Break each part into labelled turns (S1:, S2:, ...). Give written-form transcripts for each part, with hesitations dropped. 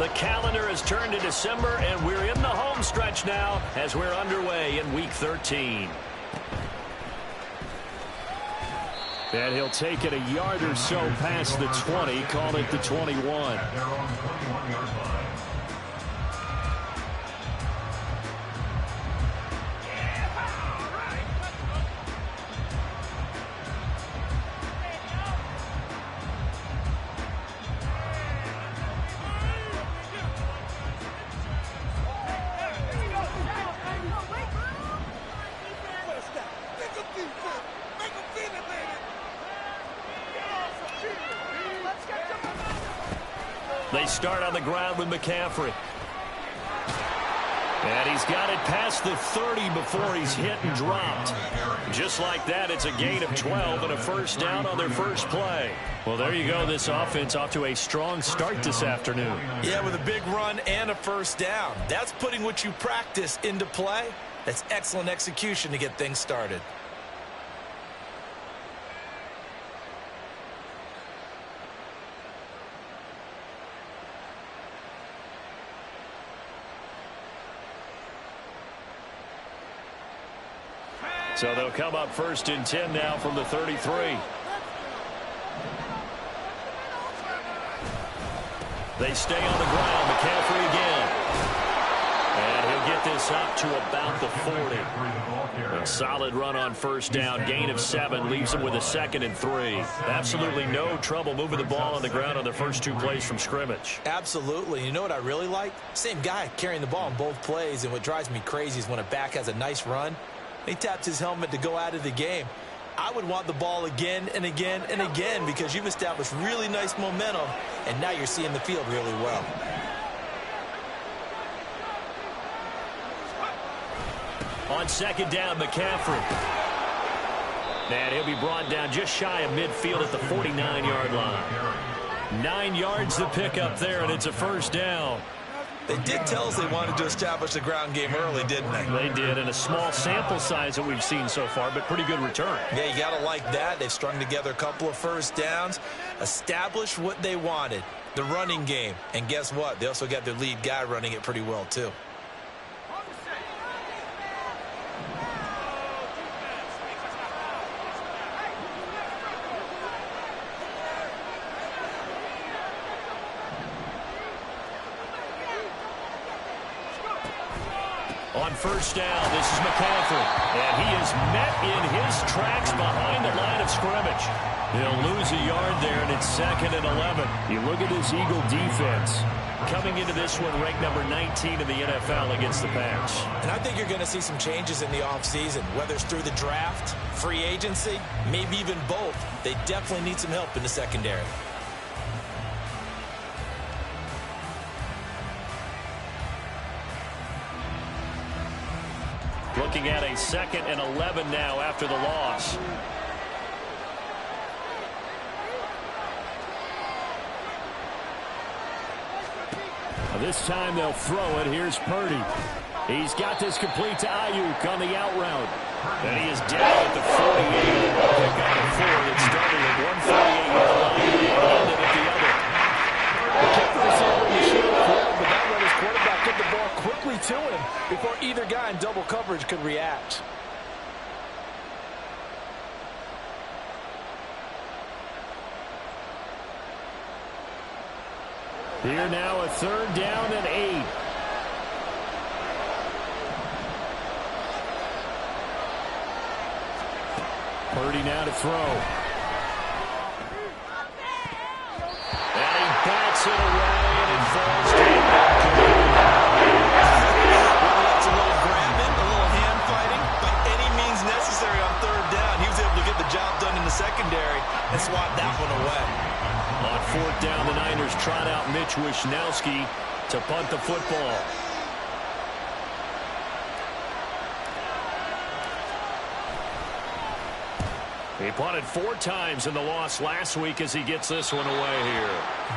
S1: The calendar has turned to December, and we're in the home stretch now as we're underway in Week 13. And he'll take it a yard or so past the 20, call it the 21. They start on the ground with McCaffrey. And he's got it past the 30 before he's hit and dropped. Just like that, it's a gain of 12 and a first down on their first play. Well, there you go. This offense off to a strong start this afternoon.
S2: Yeah, with a big run and a first down. That's putting what you practice into play. That's excellent execution to get things started.
S1: So they'll come up first and 10 now from the 33. They stay on the ground. McCaffrey again. And he'll get this up to about the 40. A solid run on first down. Gain of 7 leaves him with a 2nd and 3. Absolutely no trouble moving the ball on the ground on the first 2 plays from scrimmage.
S2: Absolutely. You know what I really like? Same guy carrying the ball in both plays. And what drives me crazy is when a back has a nice run, he taps his helmet to go out of the game. I would want the ball again and again and again because you've established really nice momentum, and now you're seeing the field really well.
S1: On second down, McCaffrey. And he'll be brought down just shy of midfield at the 49-yard line. 9 yards to pick up there, and it's a first down.
S2: They did tell us they wanted to establish the ground game early, didn't they?
S1: They did, and a small sample size that we've seen so far, but pretty good return.
S2: Yeah, you got to like that. They've strung together a couple of first downs, established what they wanted, the running game. And guess what? They also got their lead guy running it pretty well, too.
S1: On first down, this is McCaffrey. And he is met in his tracks behind the line of scrimmage. He'll lose a yard there, and it's 2nd and 11. You look at this Eagle defense. Coming into this one, ranked number 19 in the NFL against the pass.
S2: And I think you're going to see some changes in the offseason, whether it's through the draft, free agency, maybe even both. They definitely need some help in the secondary.
S1: Looking at a 2nd and 11 now after the loss. This time they'll throw it. Here's Purdy. He's got this complete to Ayuk on the out route. And he is down at the 48. They'll pick up the 4 that started at 148-yard line and ended at the other.
S3: They kept the receiver in the shield field, but that let his quarterback get the ball quickly to him before either guy in double coverage could react.
S1: Here now a 3rd down and 8. Purdy now to throw. And he bats it away, and it falls down.
S2: That's a little grabbing, a little hand fighting. By any means necessary on 3rd down, he was able to get the job done in the secondary and swat that one away.
S1: On 4th down, the Niners trot out Mitch Wishnowski to punt the football. He punted 4 times in the loss last week as he gets this one away here.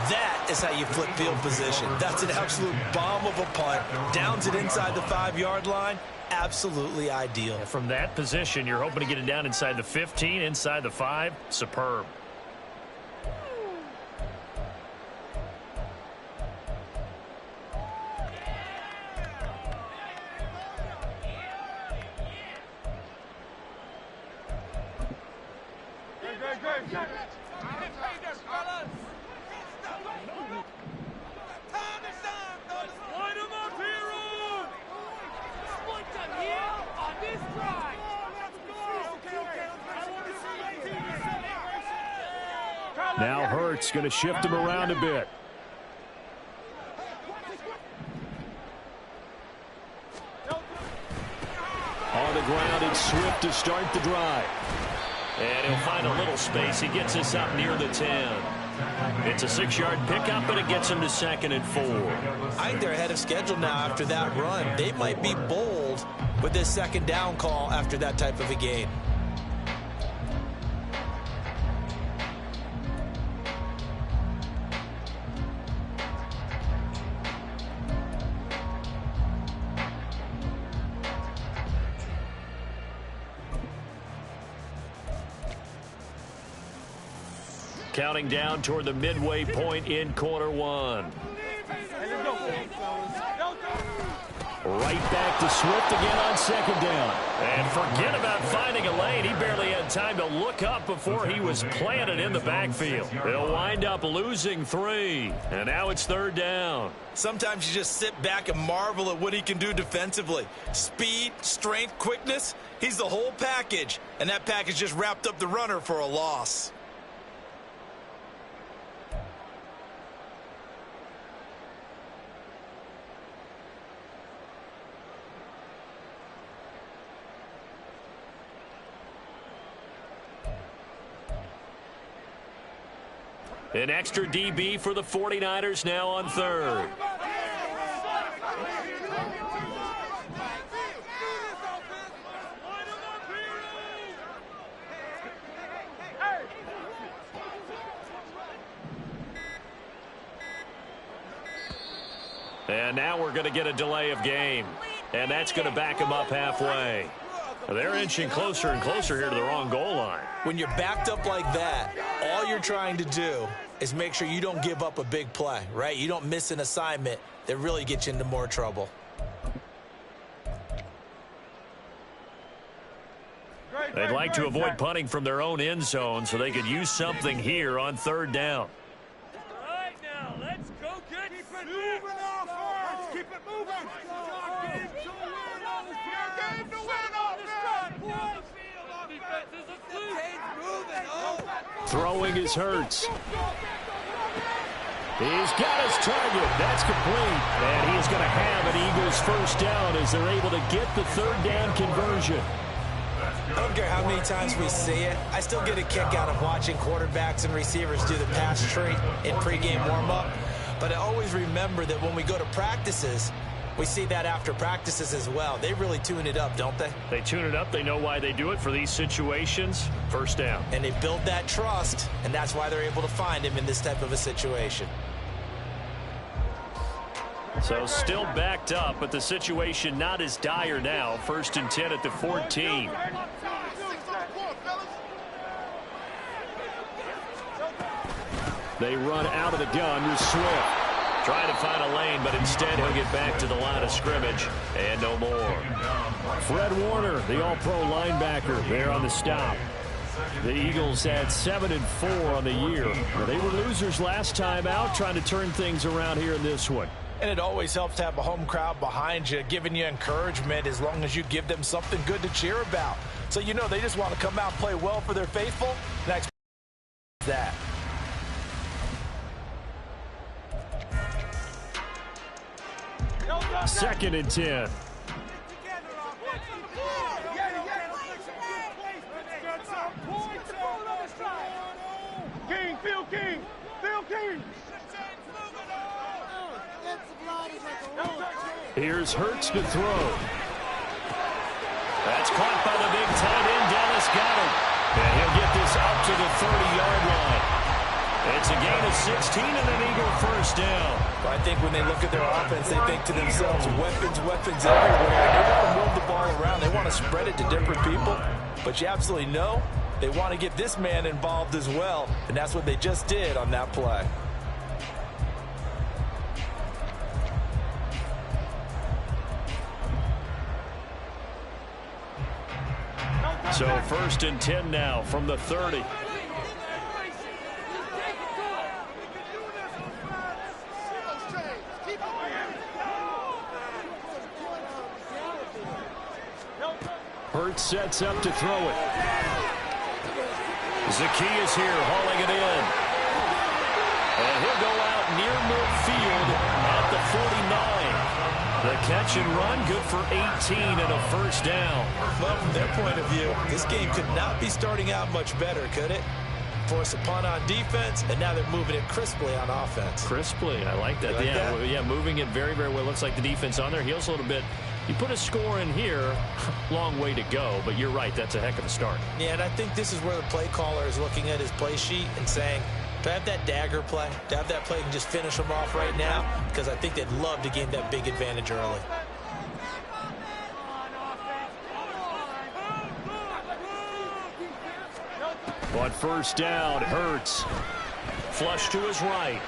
S2: That is how you flip field position. That's an absolute bomb of a punt. Downs it inside the 5-yard line. Absolutely ideal.
S1: From that position, you're hoping to get it down inside the 15, inside the 5. Superb. Now Hurts going to shift him around a bit. On the ground, it's Swift to start the drive. And he'll find a little space. He gets us up near the 10. It's a 6-yard pickup, but it gets him to 2nd and 4.
S2: I think they're ahead of schedule now after that run. They might be bold with this 2nd down call after that type of a gain.
S1: Counting down toward the midway point in quarter 1. Right back to Swift again on 2nd down. And forget about finding a lane. He barely had time to look up before he was planted in the backfield. They'll wind up losing 3. And now it's 3rd down.
S2: Sometimes you just sit back and marvel at what he can do defensively. Speed, strength, quickness. He's the whole package. And that package just wrapped up the runner for a loss.
S1: An extra DB for the 49ers now on 3rd. And now we're going to get a delay of game. And that's going to back them up halfway. They're inching closer and closer here to the wrong goal line.
S2: When you're backed up like that, all you're trying to do is make sure you don't give up a big play, right? You don't miss an assignment that really gets you into more trouble.
S1: They'd like to avoid punting from their own end zone so they could use something here on 3rd down.
S4: All right, now, let's go get it moving off first. Keep it moving.
S1: Throwing his Hurts. He's got his target. That's complete. And he is going to have an Eagles 1st down as they're able to get the 3rd down conversion.
S2: I don't care how many times we see it. I still get a kick out of watching quarterbacks and receivers do the pass tree in pregame warm-up. But I always remember that when we go to practices, we see that after practices as well. They really tune it up, don't they?
S1: They tune it up. They know why they do it for these situations. 1st down.
S2: And they build that trust, and that's why they're able to find him in this type of a situation.
S1: So still backed up, but the situation not as dire now. 1st and 10 at the 14. They run out of the gun with Swift. Trying to find a lane, but instead he'll get back to the line of scrimmage and no more. Fred Warner, the all-pro linebacker, there on the stop. The Eagles had 7-4 on the year. They were losers last time out, trying to turn things around here in this one.
S2: And it always helps to have a home crowd behind you, giving you encouragement as long as you give them something good to cheer about. So you know they just want to come out and play well for their faithful. Next that.
S1: Second and 10. Here's Hurts to throw. That's caught by the big tight end. Dallas got him. And he'll get this up to the 30-yard line. It's a gain of 16 and an Eagle 1st down.
S2: Well, I think when they look at their offense, they think to themselves, weapons, weapons everywhere. They want to move the ball around. They want to spread it to different people. But you absolutely know they want to get this man involved as well. And that's what they just did on that play. So 1st and 10 now from the 30.
S1: Hurts sets up to throw it. Zacchaeus here hauling it in. And he'll go out near midfield at the 49. The catch and run, good for 18 and a first down.
S2: Well, from their point of view, this game could not be starting out much better, could it? Force a punt on defense, and now they're moving it crisply on offense.
S1: Crisply, I like that. Yeah, moving it very, very well. Looks like the defense on there heals a little bit. You put a score in here, long way to go, but you're right, that's a heck of a start.
S2: Yeah, and I think this is where the play caller is looking at his play sheet and saying, do I have that dagger play? Do I have that play and just finish them off right now? Because I think they'd love to gain that big advantage early.
S1: On first down, Hurts. Flush to his right.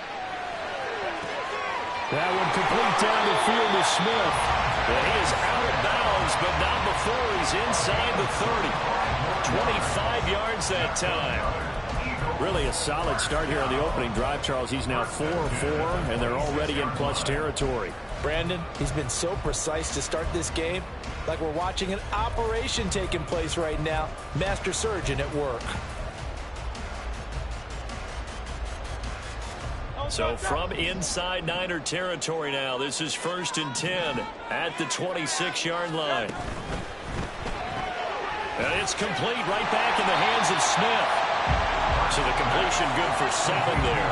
S1: That one complete down the field to Smith. And he is out of bounds, but not before he's inside the 30. 25 yards that time. Really a solid start here on the opening drive, Charles. He's now 4-4, and they're already in plus territory.
S2: Brandon, he's been so precise to start this game, like we're watching an operation taking place right now. Master surgeon at work.
S1: So from inside Niner territory now, this is 1st and 10 at the 26-yard line. And it's complete right back in the hands of Smith. So the completion good for 7 there,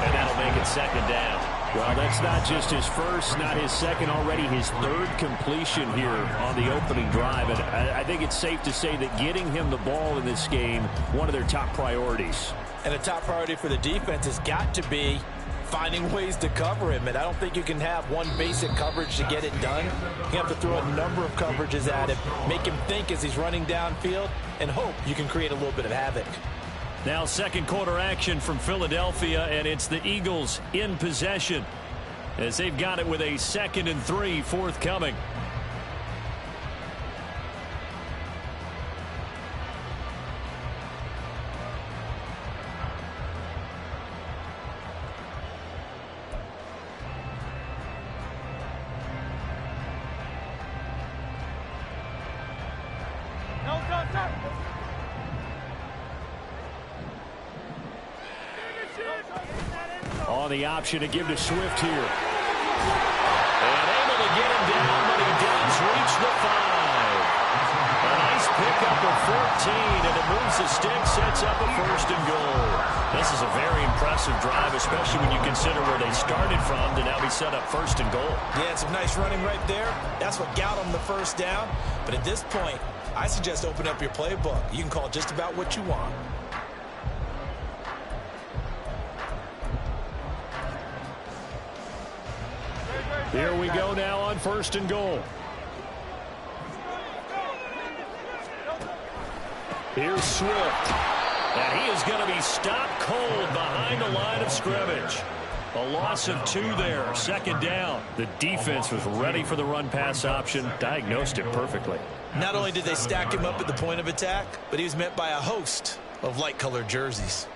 S1: and that'll make it 2nd down. Well, that's not just his first, not his second, already his 3rd completion here on the opening drive. And I think it's safe to say that getting him the ball in this game, one of their top priorities.
S2: And a top priority for the defense has got to be finding ways to cover him. And I don't think you can have one basic coverage to get it done. You have to throw a number of coverages at him, make him think as he's running downfield, and hope you can create a little bit of havoc.
S1: Now second quarter action from Philadelphia, and it's the Eagles in possession as they've got it with a 2nd and 3 forthcoming. On the option to give to Swift here. And able to get him down, but he does reach the 5. A nice pickup of 14, and it moves the stick, sets up a 1st and goal. This is a very impressive drive, especially when you consider where they started from to now be set up 1st and goal.
S2: Yeah, some nice running right there. That's what got them the 1st down. But at this point, I suggest open up your playbook. You can call just about what you want.
S1: Here we go now on 1st and goal. Here's Swift. And he is going to be stopped cold behind the line of scrimmage. A loss of 2 there, 2nd down. The defense was ready for the run-pass option, diagnosed it perfectly.
S2: Not only did they stack him up at the point of attack, but he was met by a host of light-colored jerseys.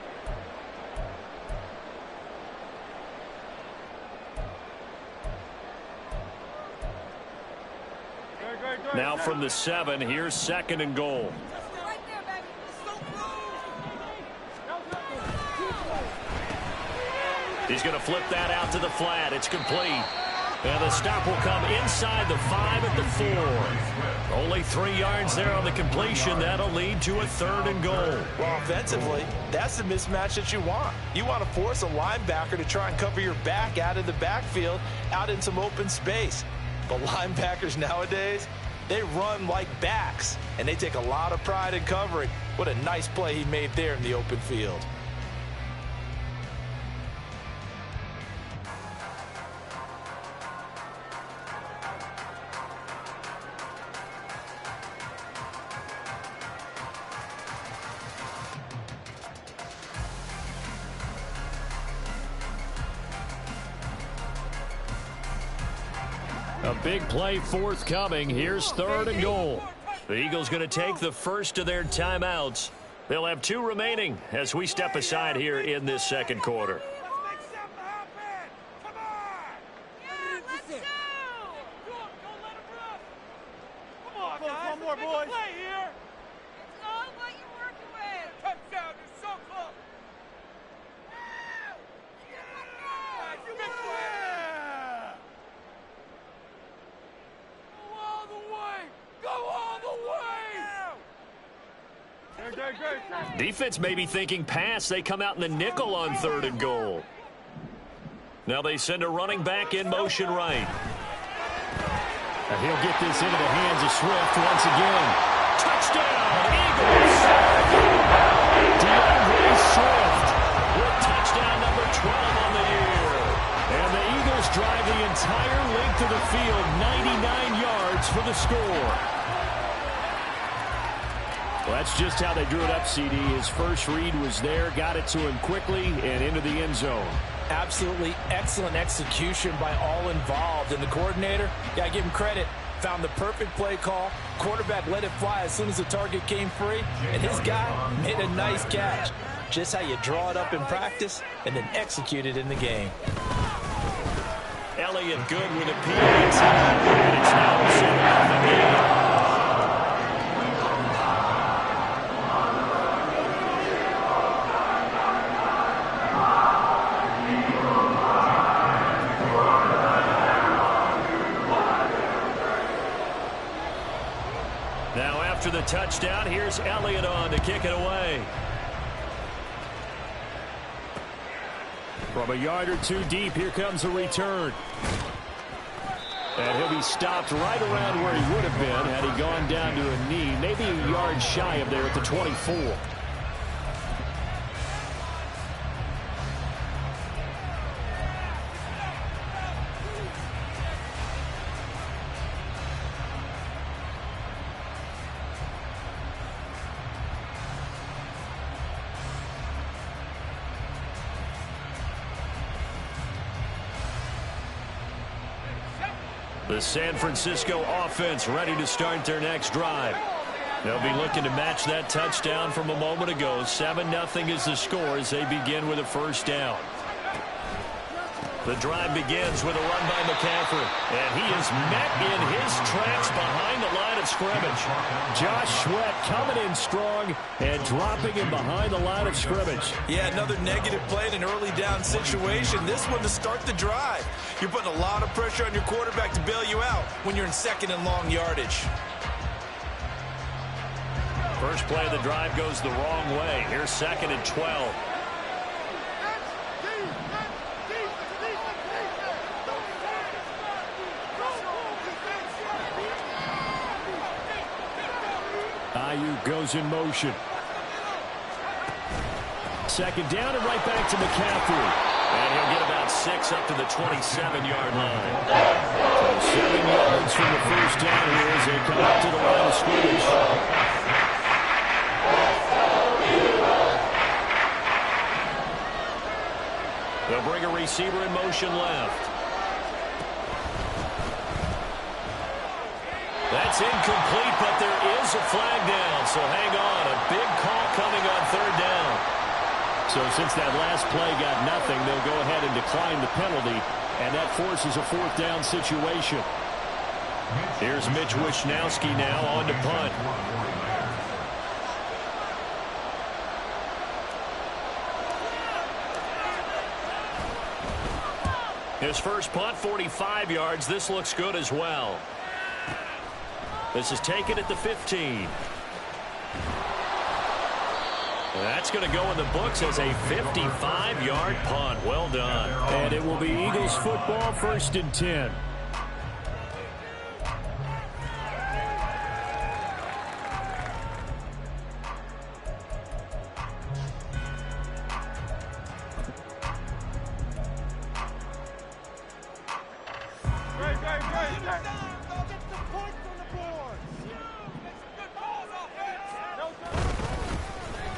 S1: Now from the 7, here's 2nd and goal. He's going to flip that out to the flat. It's complete. And the stop will come inside the 5 at the 4. Only 3 yards there on the completion. That'll lead to a 3rd and goal.
S2: Well, offensively, that's the mismatch that you want. You want to force a linebacker to try and cover your back out of the backfield, out in some open space. But linebackers nowadays, they run like backs, and they take a lot of pride in covering. What a nice play he made there in the open field.
S1: A big play forthcoming. Here's 3rd and goal. The Eagles going to take the first of their timeouts. They'll have 2 remaining as we step aside here in this 2nd quarter.
S4: One more, boys.
S1: Defense may be thinking pass. They come out in the nickel on 3rd and goal. Now they send a running back in motion right.
S5: And he'll get this into the hands of Swift once again.
S1: Touchdown, Eagles! DeAndre Swift with touchdown number 12 on the year. And the Eagles drive the entire length of the field, 99 yards for the score. Well, that's just how they drew it up, CD. His first read was there, got it to him quickly, and into the end zone.
S2: Absolutely excellent execution by all involved. And the coordinator, got to give him credit, found the perfect play call. Quarterback let it fly as soon as the target came free, and his guy made a nice catch. Just how you draw it up in practice and then execute it in the game.
S1: Elliott good with a PAT, and it's now 7-0 game. Now after the touchdown, here's Elliott on to kick it away.
S5: From a yard or two deep, here comes a return. And he'll be stopped right around where he would have been had he gone down to a knee, maybe a yard shy of there at the 24.
S1: The San Francisco offense ready to start their next drive. They'll be looking to match that touchdown from a moment ago. 7-0 is the score as they begin with a first down. The drive begins with a run by McCaffrey, and he is met in his tracks behind the line of scrimmage.
S5: Josh Sweat coming in strong and dropping him behind the line of scrimmage.
S2: Yeah, another negative play in an early down situation. This one to start the drive. You're putting a lot of pressure on your quarterback to bail you out when you're in 2nd and long yardage.
S1: First play of the drive goes the wrong way. Here's 2nd and 12.
S5: Ayuk goes in motion. 2nd down and right back to McCaffrey.
S1: And he'll get about 6 up to the 27-yard line. So
S5: 7 yards from the first down here as they come up to the line of scrimmage.
S1: They'll bring a receiver in motion left. That's incomplete, but there is a flag down, so hang on. A big call coming on 3rd down.
S5: So since that last play got nothing, they'll go ahead and decline the penalty, and that forces a 4th down situation.
S1: Here's Mitch Wishnowski now on to punt. His first punt, 45 yards. This looks good as well. This is taken at the 15. That's going to go in the books as a 55-yard punt. Well done.
S5: And it will be Eagles football, 1st and 10.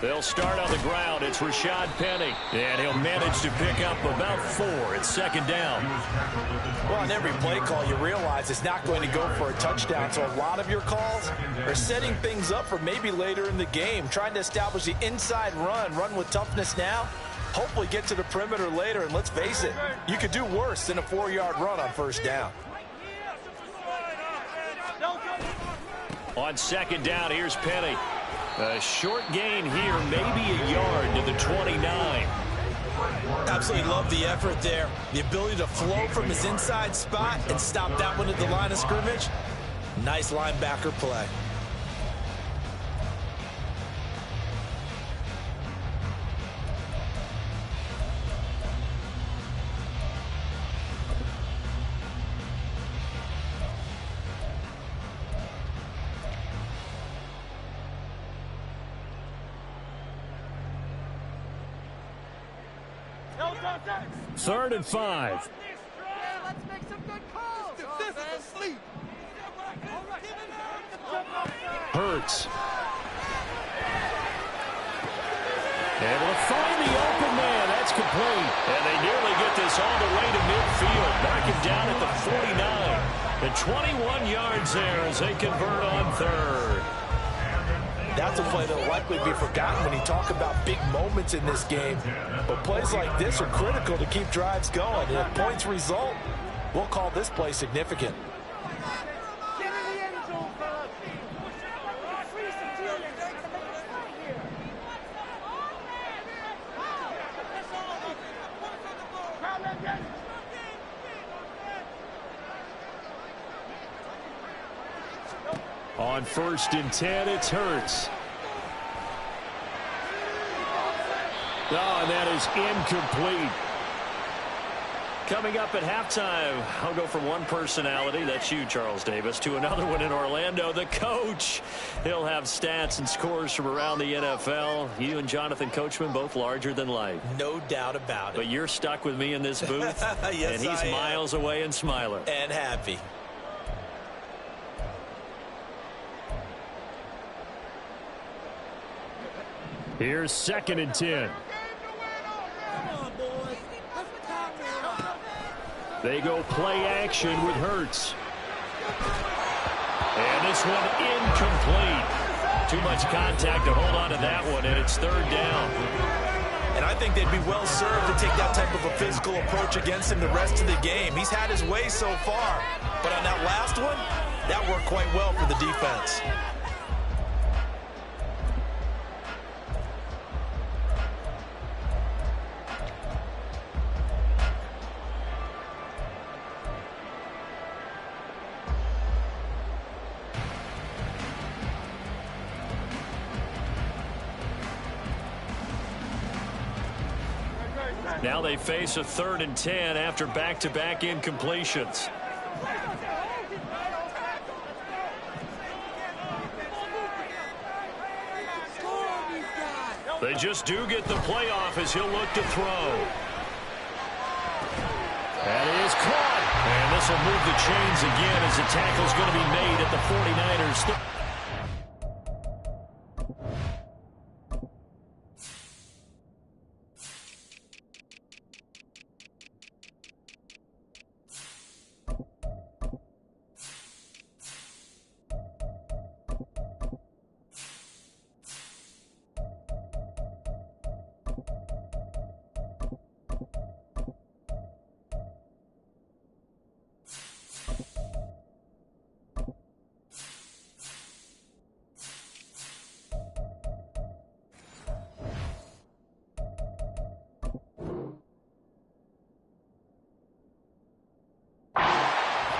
S1: They'll start on the ground. It's Rashad Penny. And he'll manage to pick up about 4. It's 2nd down.
S2: Well, on every play call, you realize it's not going to go for a touchdown. So a lot of your calls are setting things up for maybe later in the game, trying to establish the inside run with toughness now, hopefully get to the perimeter later. And let's face it, you could do worse than a 4-yard run on 1st down.
S1: On 2nd down, here's Penny. A short gain here, maybe a yard to the 29.
S2: Absolutely love the effort there. The ability to flow from his inside spot and stop that one at the line of scrimmage. Nice linebacker play.
S5: 3rd and 5.
S4: Let's make some good calls. This is asleep.
S5: Hurts. Able to find the open man. That's complete.
S1: And they nearly get this all the way to midfield. Knock him down at the 49. And 21 yards there as they convert on 3rd.
S2: That's a play that will likely be forgotten when you talk about big moments in this game. But plays like this are critical to keep drives going. And if points result, we'll call this play significant.
S5: On 1st and 10, it's Hurts. Oh, and that is incomplete.
S1: Coming up at halftime, I'll go from one personality, that's you, Charles Davis, to another one in Orlando, the coach. He'll have stats and scores from around the NFL. You and Jonathan Coachman, both larger than life.
S2: No doubt about it.
S1: But you're stuck with me in this booth,
S2: yes,
S1: and he's miles away and smiling.
S2: And happy.
S5: Here's 2nd and 10. They go play action with Hurts.
S1: And this one incomplete. Too much contact to hold on to that one, and it's 3rd down.
S2: And I think they'd be well served to take that type of a physical approach against him the rest of the game. He's had his way so far. But on that last one, that worked quite well for the defense.
S1: Now they face a 3rd and 10 after back-to-back incompletions. They just do get the playoff as he'll look to throw. That is caught. And this will move the chains again as the tackle's going to be made at the 49ers.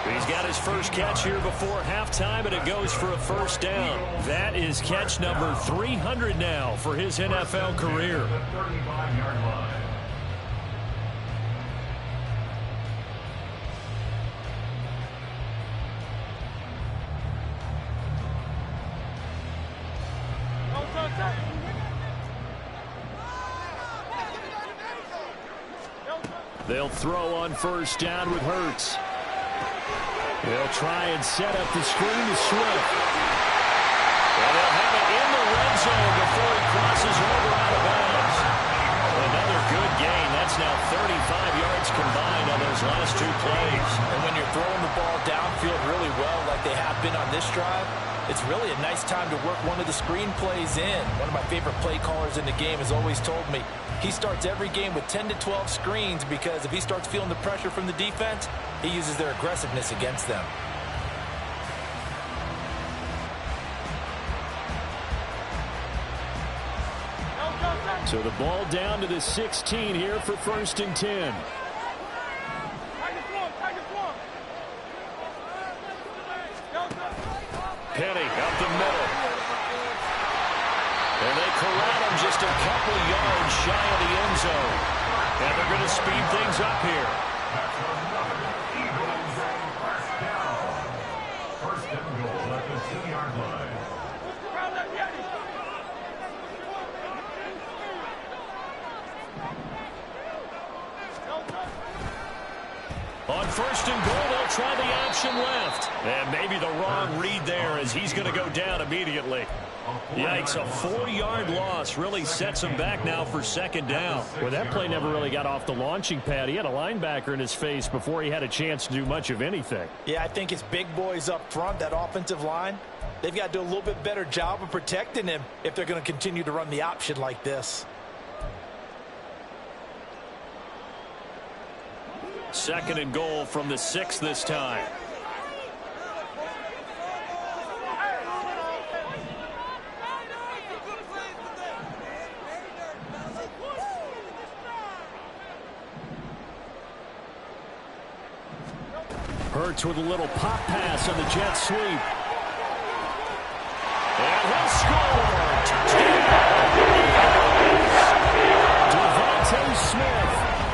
S1: He's got his first catch here before halftime, and it goes for a 1st down. That is catch number 300 now for his NFL career. They'll throw on 1st down with Hurts. They'll try and set up the screen to Swift. And they'll have it in the red zone before he crosses over out of bounds. Another good gain. That's now 35 yards combined on those last 2 plays.
S2: And when you're throwing the ball downfield really well like they have been on this drive, it's really a nice time to work one of the screen plays in. One of my favorite play callers in the game has always told me he starts every game with 10 to 12 screens because if he starts feeling the pressure from the defense, he uses their aggressiveness against them.
S5: So the ball down to the 16 here for 1st and 10.
S1: Penny up the middle. And they corral him just a couple yards shy of the end zone. And they're going to speed things up here.
S6: First and goal at the 2-yard line.
S1: first and goal. They'll try the option left. And maybe the wrong read there as he's going to go down immediately. Yikes, a 4-yard loss really sets him back now for second down.
S5: Well, that play never really got off the launching pad. He had a linebacker in his face before he had a chance to do much of anything.
S2: Yeah, I think it's big boys up front, that offensive line. They've got to do a little bit better job of protecting him if they're going to continue to run the option like this.
S1: Second and goal from the 6 this time.
S5: Hurts with a little pop pass on the jet sweep.
S1: And he'll score!
S5: Devontae Smith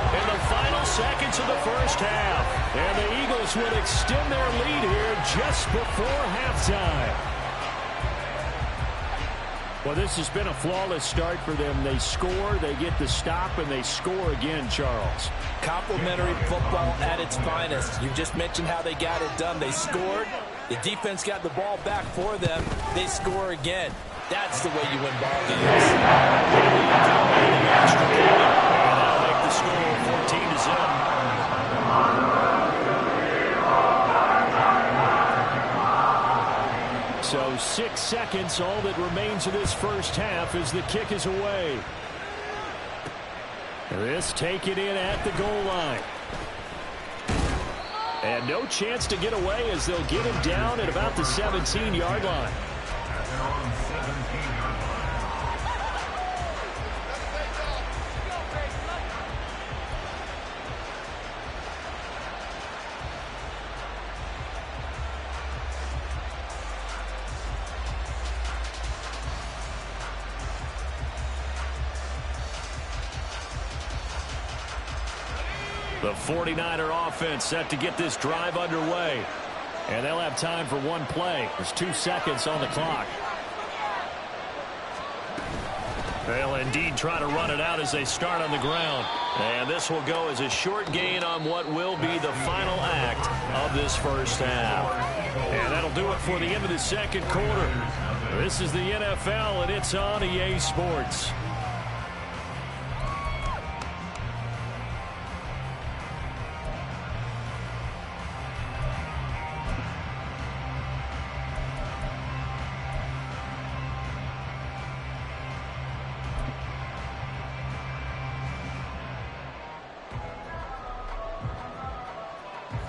S1: In the final seconds of the first half.
S5: and the Eagles would extend their lead here just before halftime. Well, this has been a flawless start for them. They score, they get the stop, and they score again, Charles.
S2: Complimentary football at its finest. You just mentioned how they got it done. They scored. The defense got the ball back for them. They score again. That's the way you win ball games.
S1: And that'll make the score 14-0.
S5: So 6 seconds, all that remains of this first half as the kick is away. This taken in at the goal line. And no chance to get away as they'll get him down at about the 17-yard line.
S1: The 49er offense set to get this drive underway.
S5: And they'll have time for one play. There's 2 seconds on the clock.
S1: They'll indeed try to run it out as they start on the ground. And this will go as a short gain on what will be the final act of this first half.
S5: And that'll do it for the end of the second quarter. This is the NFL, and it's on EA Sports.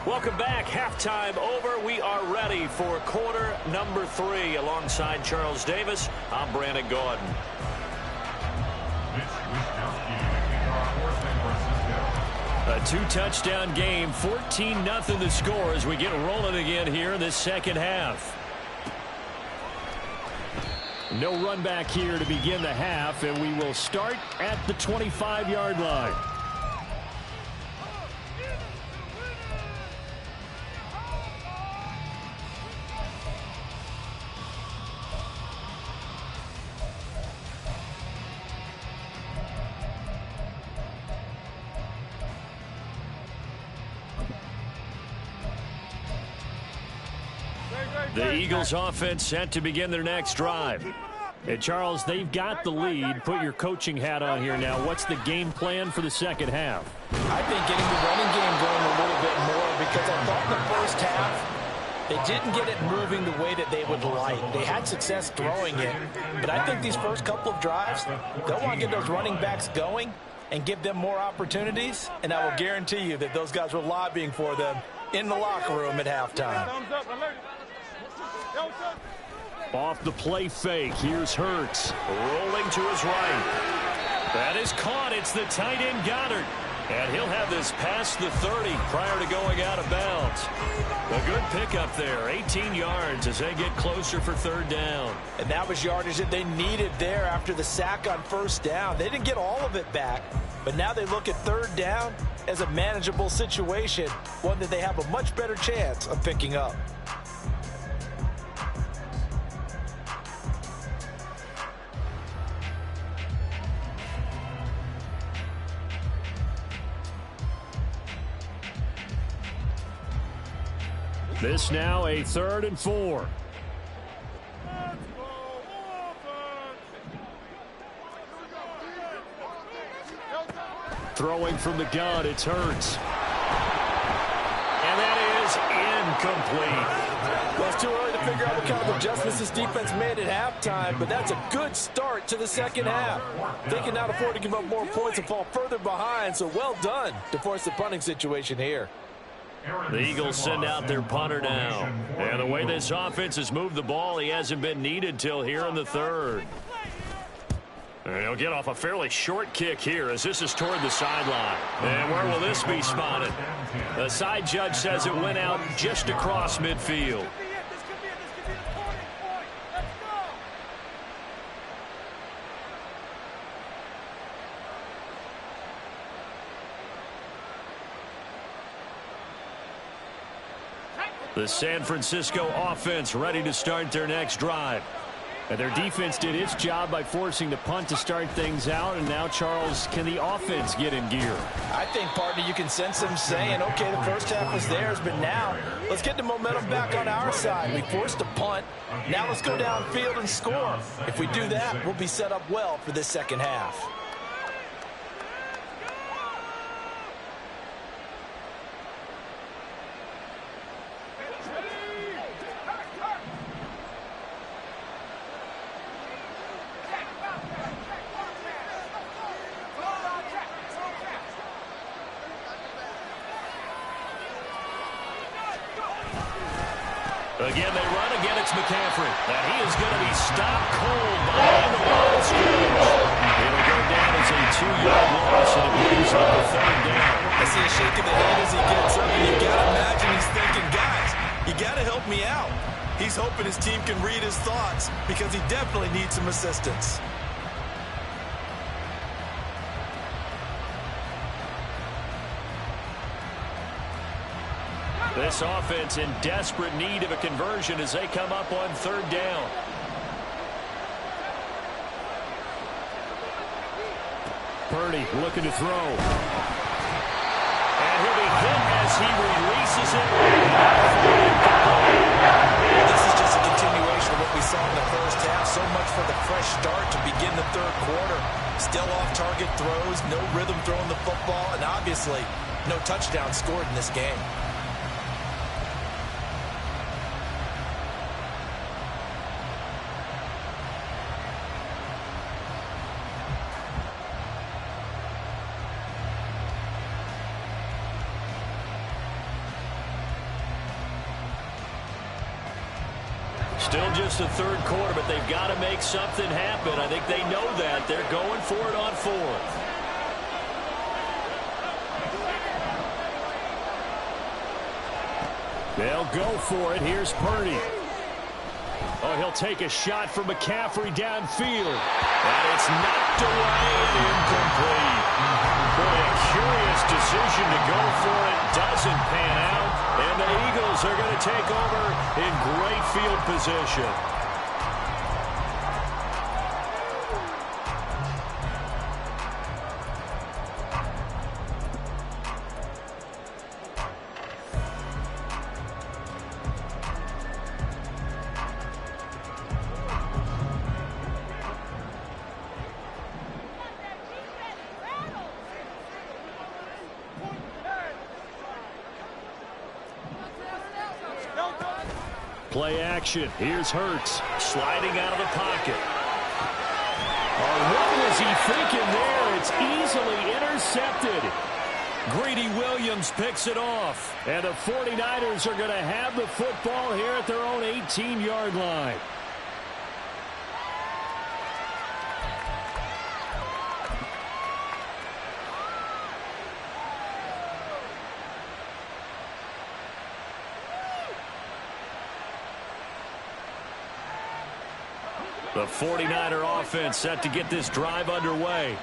S1: Welcome back. Halftime over. We are ready for quarter number 3. Alongside Charles Davis, I'm Brandon Gordon.
S5: A 2-touchdown game, 14-0 the score as we get rolling again here in this second half. No run back here to begin the half, and we will start at the 25-yard line. The Eagles offense set to begin their next drive. And Charles, they've got the lead. Put your coaching hat on here now. What's the game plan for the second half?
S2: I think getting the running game going a little bit more, because I thought the first half they didn't get it moving the way that they would like. They had success throwing it, but I think these first couple of drives, they'll want to get those running backs going and give them more opportunities, and I will guarantee you that those guys were lobbying for them in the locker room at halftime.
S5: Off the play fake, here's Hurts.
S1: Rolling to his right. That is caught. It's the tight end Goddard. And he'll have this past the 30 prior to going out of bounds. A good pickup there. 18 yards as they get closer for third down.
S2: And that was yardage that they needed there after the sack on first down. They didn't get all of it back, but now they look at third down as a manageable situation, one that they have a much better chance of picking up.
S5: This now a 3rd and 4. Throwing from the gun, it's Hurts. And that is incomplete.
S3: Well, it's too early to figure out what kind of adjustments this defense made at halftime, but that's a good start to the second half. They can now afford to give up more points and fall further behind, so well done to force the punting situation here.
S1: The Eagles send out their punter now. And the way this offense has moved the ball, he hasn't been needed till here in the 3rd. And he'll get off a fairly short kick here as this is toward the sideline. And where will this be spotted? The side judge says it went out just across midfield. The San Francisco offense ready to start their next drive. And their defense did its job by forcing the punt to start things out. And now, Charles, can the offense get in gear?
S3: I think, partner, you can sense them saying, okay, the first half was theirs, but now let's get the momentum back on our side. We forced a punt. Now let's go downfield and score. If we do that, we'll be set up well for this second half.
S1: Again, they run. Again, it's McCaffrey. And he is going to be stopped cold behind the line of scrimmage. It'll go down as a 2-yard loss, and it brings up a 3rd down.
S2: I see a shake of the head as he gets up, and you got to imagine he's thinking, guys, you got to help me out. He's hoping his team can read his thoughts because he definitely needs some assistance.
S1: This offense in desperate need of a conversion as they come up on 3rd down.
S5: Purdy looking to throw.
S1: And he'll be hit as he releases it.
S2: This is just a continuation of what we saw in the first half. So much for the fresh start to begin the 3rd quarter. Still off-target throws, no rhythm throwing the football, and obviously no touchdown scored in this game.
S1: Still just the 3rd quarter, but they've got to make something happen. I think they know that. They're going for it on 4th.
S5: They'll go for it. Here's Purdy. Oh, he'll take a shot from McCaffrey downfield.
S1: And it's knocked away and incomplete. Boy, a curious decision to go for it. Doesn't pan out. And the Eagles are going to take over in great field position.
S5: Play action. Here's Hurts.
S1: Sliding out of the pocket.
S5: Oh, what was he thinking there? It's easily intercepted.
S1: Greedy Williams picks it off.
S5: And the 49ers are going to have the football here at their own 18-yard line.
S1: The 49er offense set to get this drive underway.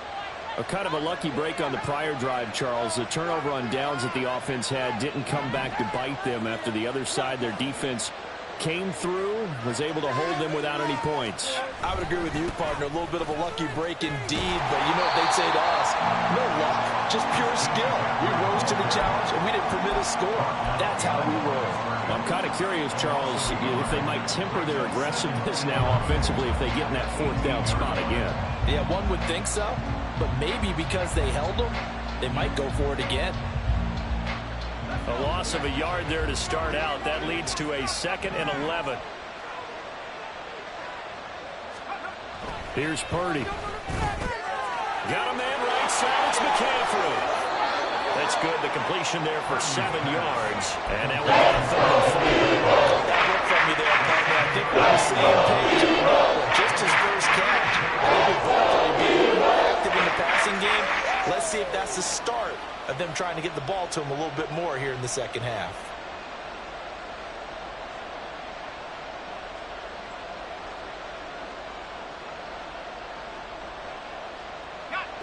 S5: A kind of a lucky break on the prior drive, Charles. The turnover on downs that the offense had didn't come back to bite them after the other side. Their defense came through, was able to hold them without any points.
S2: I would agree with you, partner. A little bit of a lucky break indeed, but you know what they'd say to us? No luck,
S3: just pure skill. We rose to the challenge, and we didn't permit a score. That's how we roll.
S5: I'm kind of curious, Charles, if they might temper their aggressiveness now offensively if they get in that fourth down spot again.
S3: Yeah, one would think so, but maybe because they held them, they might go for it again.
S1: A loss of a yard there to start out. That leads to a 2nd and 11. Here's Purdy. Got a man right side. It's McCaffrey. That's good. The completion there for 7 yards. And now we got a 3rd and 4.
S3: That look from you there, partner. I think we're on the same page. Just his first catch. I think we both are being a little more active in the passing game. Let's see if that's the start of them trying to get the ball to him a little bit more here in the second half.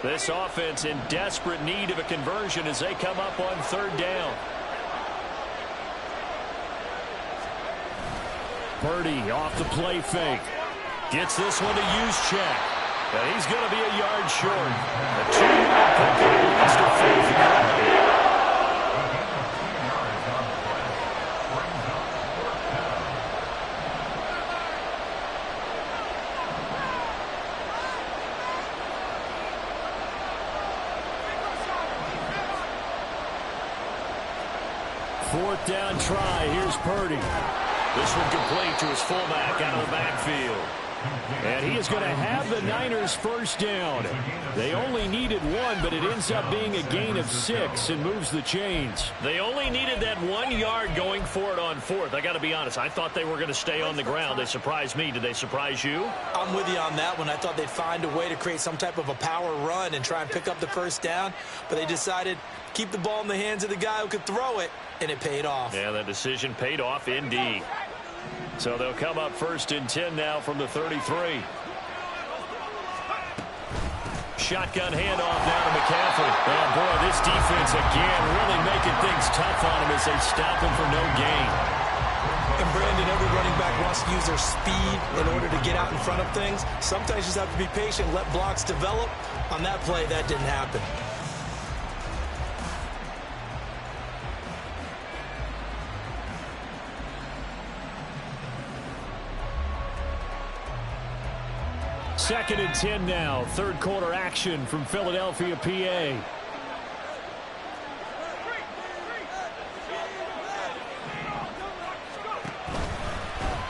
S1: This offense in desperate need of a conversion as they come up on 3rd down.
S5: Purdy off the play fake.
S1: Gets this one to Juszczyk. And he's going to be a yard short. A 2-yard pickup leads to 4th and 1.
S5: Fourth down try. Here's Purdy.
S1: This one complete to his fullback out of the backfield.
S5: And he is going to have the Niners first down. They only needed 1, but it ends up being a gain of 6 and moves the chains.
S1: They only needed that 1 yard going for it on 4th. I got to be honest. I thought they were going to stay on the ground. They surprised me. Did they surprise you?
S2: I'm with you on that one. I thought they'd find a way to create some type of a power run and try and pick up the first down, but they decided to keep the ball in the hands of the guy who could throw it, and it paid off.
S1: Yeah, that decision paid off indeed. So they'll come up 1st and 10 now from the 33. Shotgun handoff now to McCaffrey. Oh, boy, this defense again really making things tough on him as they stop him for no gain.
S2: And Brandon, every running back wants to use their speed in order to get out in front of things. Sometimes you just have to be patient, let blocks develop. On that play, that didn't happen.
S5: Second and 10 now. 3rd quarter action from Philadelphia, PA.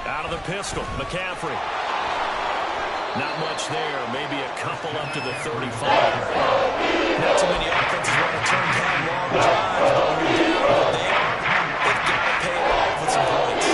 S1: Out of the pistol, McCaffrey. Not much there. Maybe a couple up to the 35.
S2: Not too many offenses want to turn down long drives, but when you're down there, they've got to pay it off with some points.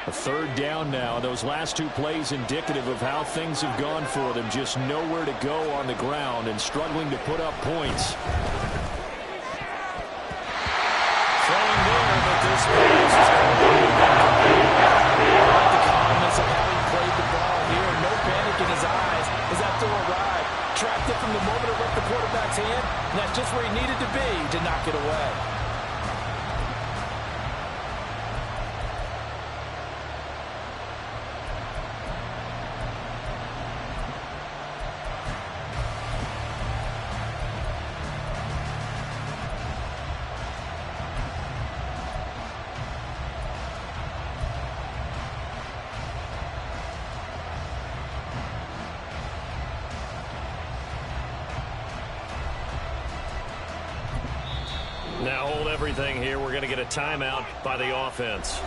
S5: A 3rd down now. Those last 2 plays indicative of how things have gone for them. Just nowhere to go on the ground and struggling to put up points.
S1: Throwing there, but this pass is going to be
S3: The calmness of how he played the ball here. No panic in his eyes as that throw arrived. Tracked it from the moment it left the quarterback's hand, and that's just where he needed to be to knock it away.
S1: Now hold everything here. We're going to get a timeout by the offense.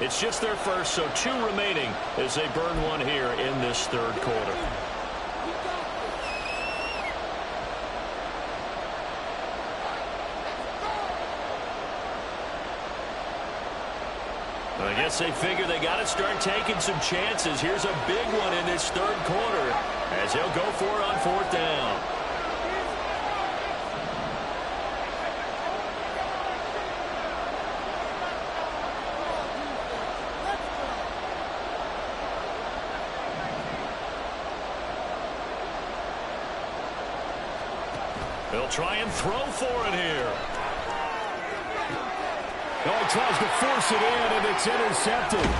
S1: It's just their first, so 2 remaining as they burn 1 here in this 3rd quarter. I guess they figure they got to start taking some chances. Here's a big one in this 3rd quarter as they'll go for it on 4th down. They'll try and throw for it here.
S5: Oh, he tries to force it in, and it's intercepted.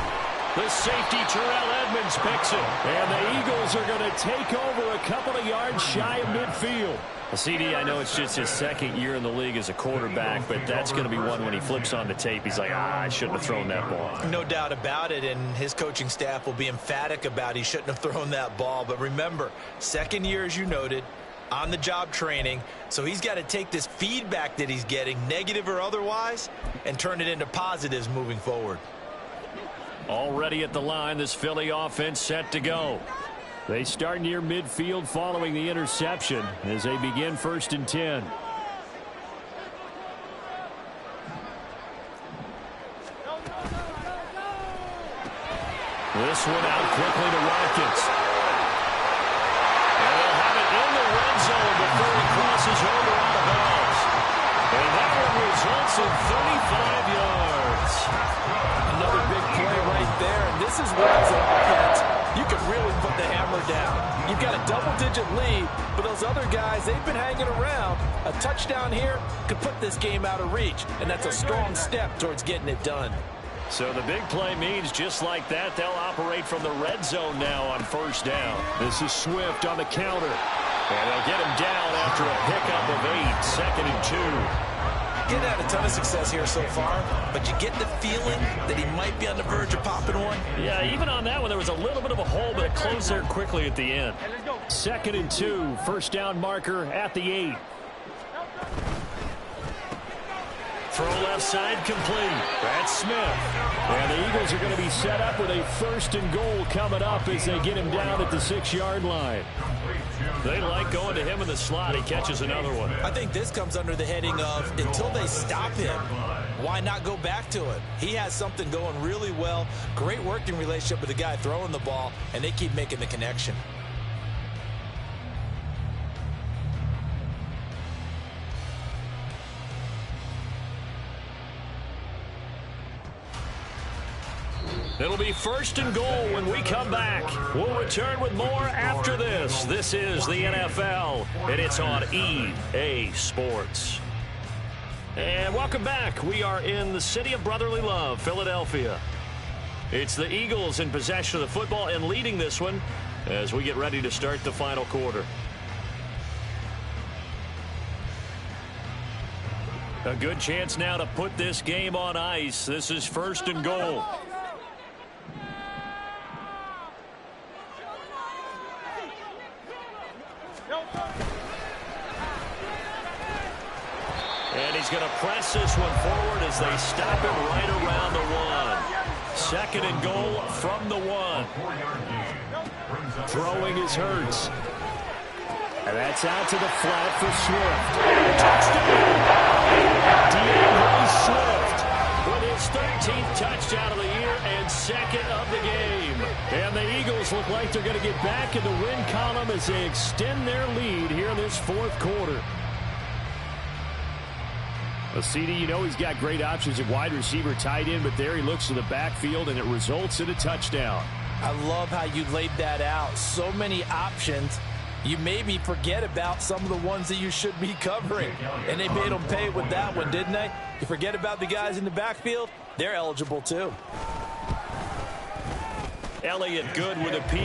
S1: The safety, Terrell Edmonds, picks it.
S5: And the Eagles are going to take over a couple of yards shy of midfield.
S1: Well, CD, I know it's just his second year in the league as a quarterback, but that's going to be one when he flips on the tape. He's like, I shouldn't have thrown that ball.
S2: No doubt about it, and his coaching staff will be emphatic about he shouldn't have thrown that ball. But remember, second year, as you noted, on-the-job training, so he's got to take this feedback that he's getting, negative or otherwise, and turn it into positives moving forward.
S1: Already at the line, this Philly offense set to go.
S5: They start near midfield following the interception as they begin 1st and 10.
S1: This one out quickly to Watkins. And they'll have it in the red zone before he crosses over out of bounds. And that one results in 35 yards.
S3: Another big play right there, and this is where as an offense, you can really put the hammer down. You've got a double-digit lead, but those other guys, they've been hanging around. A touchdown here could put this game out of reach, and that's a strong step towards getting it done.
S1: So the big play means just like that, they'll operate from the red zone now on 1st down.
S5: This is Swift on the counter.
S1: And they'll get him down after a pickup of 8, 2nd and 2.
S2: Getting had a ton of success here so far, but you get the feeling that he might be on the verge of popping one.
S1: Yeah, even on that one, there was a little bit of a hole, but it closed there quickly at the end.
S5: 2nd and 2, 1st down marker at the 8.
S1: Throw left side complete. That's Smith.
S5: And the Eagles are going to be set up with a 1st and goal coming up as they get him down at the 6-yard line.
S1: They like going to him in the slot. He catches another one.
S2: I think this comes under the heading of until they stop him, why not go back to it? He has something going really well. Great working relationship with the guy throwing the ball, and they keep making the connection.
S1: It'll be 1st and goal when we come back. We'll return with more after this. This is the NFL, and it's on EA Sports. And welcome back. We are in the city of brotherly love, Philadelphia. It's the Eagles in possession of the football and leading this one as we get ready to start the final quarter. A good chance now to put this game on ice. This is 1st and goal. And he's going to press this one forward as they stop him right around the 1. 2nd and goal from the 1.
S5: Throwing is Hurts. And that's out to the flat for Swift.
S1: DeAndre Swift with his 13th touchdown of the year and 2nd of the game.
S5: And the Eagles look like they're going to get back in the win column as they extend their lead here in this 4th quarter. Well, CD, you know he's got great options at wide receiver, tight end, but there he looks to the backfield, and it results in a touchdown.
S3: I love how you laid that out. So many options. You maybe forget about some of the ones that you should be covering. And they made them pay with that one, didn't they? You forget about the guys in the backfield, they're eligible too.
S1: Elliott good with a PAT.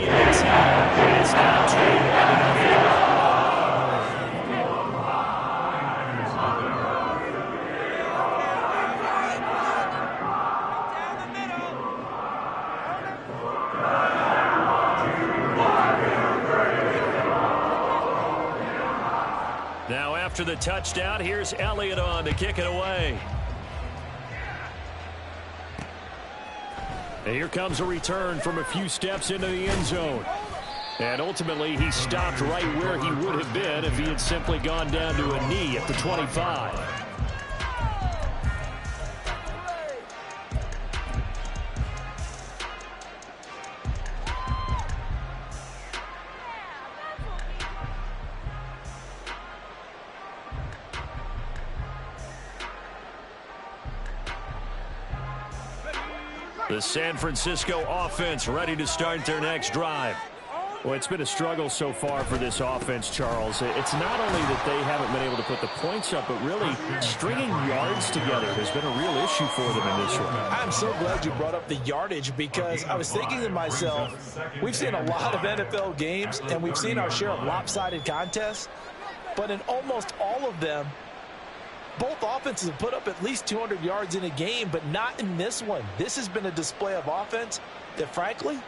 S1: It's now 21-0. Now after the touchdown, here's Elliott on to kick it away.
S5: And here comes a return from a few steps into the end zone. And ultimately, he stopped right where he would have been if he had simply gone down to a knee at the 25.
S1: The San Francisco offense ready to start their next drive.
S5: Well, it's been a struggle so far for this offense, Charles. It's not only that they haven't been able to put the points up, but really stringing yards together has been a real issue for them in this one.
S3: I'm so glad you brought up the yardage because I was thinking to myself, we've seen a lot of NFL games and we've seen our share of lopsided contests, but in almost all of them, both offenses have put up at least 200 yards in a game, but not in this one. This has been a display of offense that, frankly,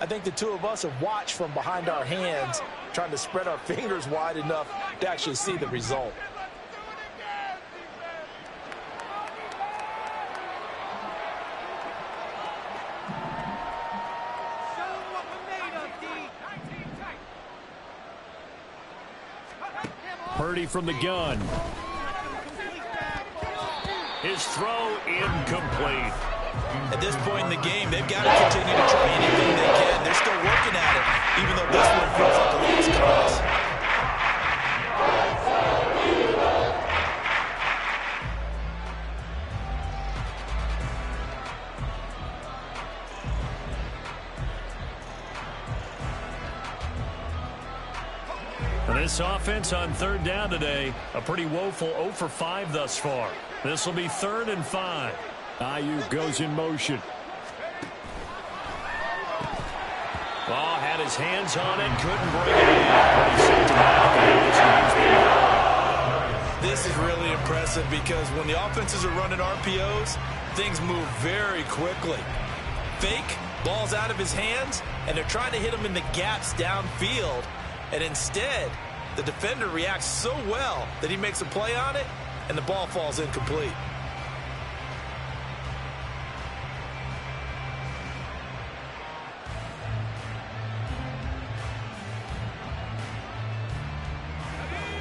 S3: I think the two of us have watched from behind our hands, trying to spread our fingers wide enough to actually see the result.
S5: Purdy from the gun.
S1: His throw incomplete.
S2: At this point in the game, they've got to continue to try anything they can. They're still working at it, even though this one feels like a lost cause.
S1: This offense on third down today, a pretty woeful 0 for 5 thus far. This will be 3rd and 5.
S5: Ayuk goes in motion.
S1: Ball had his hands on it, couldn't bring it in.
S2: This is really impressive because when the offenses are running RPOs, things move very quickly. Fake, ball's out of his hands, and they're trying to hit him in the gaps downfield. And instead, the defender reacts so well that he makes a play on it, and the ball falls incomplete.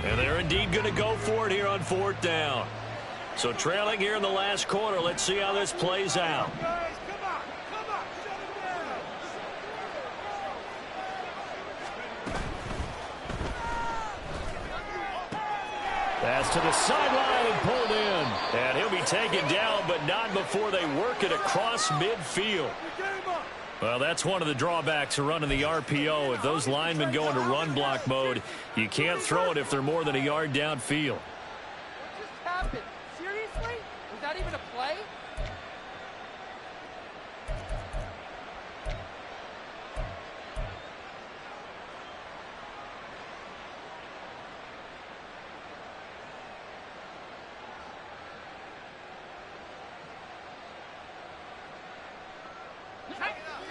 S1: And they're indeed going to go for it here on 4th down. So trailing here in the last quarter, let's see how this plays out. Pass to the sideline and pulled in. And he'll be taken down, but not before they work it across midfield. Well, that's one of the drawbacks of running the RPO. If those linemen go into run block mode, you can't throw it if they're more than a yard downfield.
S7: What just happened? Seriously? Was that even a play?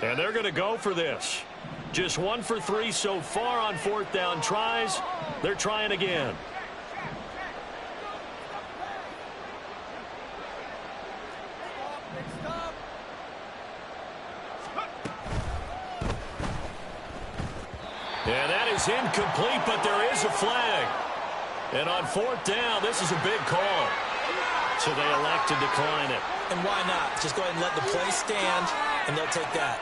S1: And they're going to go for this. Just 1 for 3 so far on 4th down tries. They're trying again. And that is incomplete, but there is a flag. And on 4th down, this is a big call. So they elect to decline it.
S2: And why not? Just go ahead and let the play stand, and they'll take that.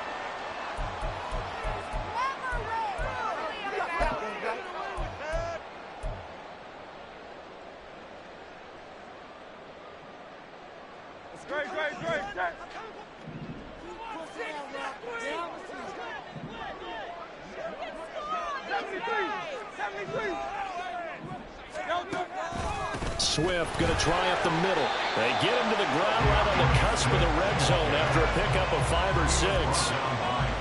S1: Swift going to try up the middle. They get him to the ground right on the cusp of the red zone after a pickup of 5 or 6.